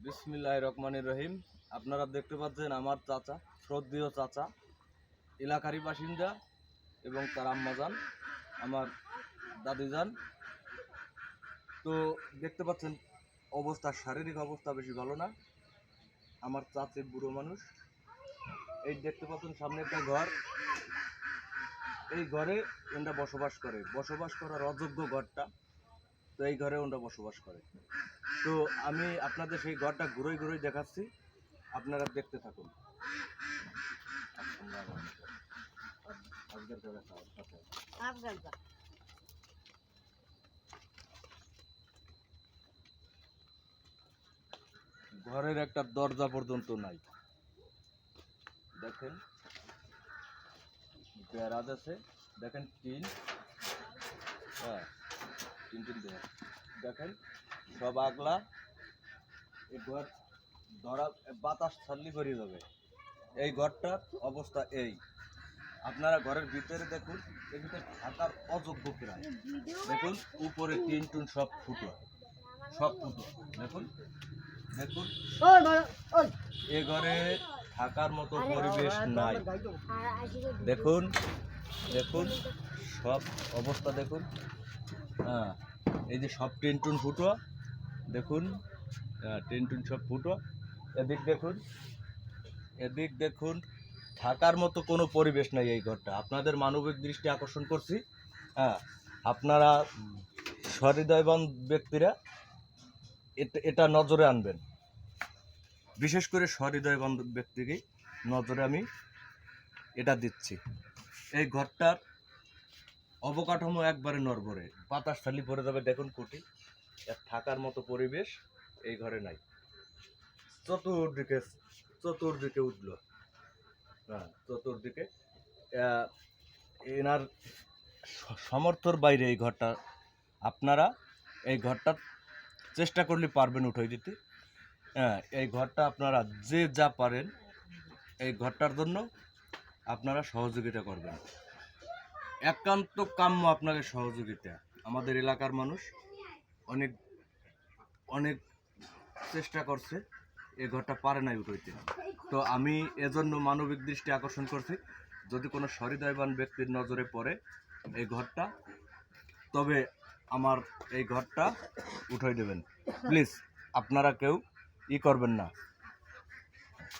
বিসমিল্লাহির রহমানির রহিম। আপনারা দেখতে পাচ্ছেন আমার চাচা, শ্রদ্ধেয় চাচা, এলাকারই বাসিন্দা এবং তার আম্মাজান, আমার দাদিজান। তো দেখতে পাচ্ছেন অবস্থা, শারীরিক অবস্থা বেশি ভালো না। আমার চাচি বুড়ো মানুষ। এই দেখতে পাচ্ছেন সামনে একটা ঘর, এই ঘরে ওনারা বসবাস করার অযোগ্য ঘরটা। তো এই ঘরে ওনারা বসবাস করে। তো আমি আপনাদের সেই ঘরটা ঘুরোই ঘুরোই দেখাচ্ছি, আপনারা দেখতে থাকুন। ঘরের একটা দরজা পর্যন্ত নাই, দেখেন বেড়া আছে, দেখেন টিন, হ্যাঁ টিন দেখেন সব আগলা। এই ঘর ধরা বাতাস ছাড়লি বেরিয়ে যাবে। এই ঘরটার অবস্থা এই, আপনারা ঘরের ভিতরে দেখুন, এর ভিতরে থাকার অযোগ্য প্রায়। দেখুন উপরে টিন টুন সব ফুটো, দেখুন দেখুন এ ঘরে থাকার মতো পরিবেশ নাই। দেখুন দেখুন সব অবস্থা দেখুন, হ্যাঁ এই যে সব টিন টুন ফুটো, দেখুন টিন টুন সব ফুটো। এদিক দেখুন থাকার মতো কোনো পরিবেশ নাই এই ঘরটা। আপনাদের মানবিক দৃষ্টি আকর্ষণ করছি, হ্যাঁ আপনারা সহৃদয়বান ব্যক্তিরা এটা নজরে আনবেন, বিশেষ করে সহৃদয়বান ব্যক্তিকে নজরে আমি এটা দিচ্ছি। এই ঘরটার অবকাঠামো একবারে নড়বড়ে, বাতাস থালি পড়ে যাবে। দেখুন কুটি, থাকার মতো পরিবেশ এই ঘরে নাই। চতুর্দিকে উঠলো, হ্যাঁ চতুর্দিকে এনার সমর্থর বাইরে এই ঘরটা। আপনারা এই ঘরটা চেষ্টা করলে পারবেন উঠাই দিতে, হ্যাঁ এই ঘরটা আপনারা যে যা পারেন এই ঘরটার জন্য আপনারা সহযোগিতা করবেন। একান্ত কাম্য আপনাদের সহযোগিতা। আমাদের এলাকার মানুষ অনেক অনেক চেষ্টা করছে, এই ঘরটা পারে নাই উঠাইতে। তো আমি এজন্য মানবিক দৃষ্টি আকর্ষণ করছি, যদি কোনো সহৃদয়বান ব্যক্তির নজরে পড়ে এই ঘরটা, তবে আমার এই ঘরটা উঠাই দেবেন প্লিজ। আপনারা কেউ করবেন না।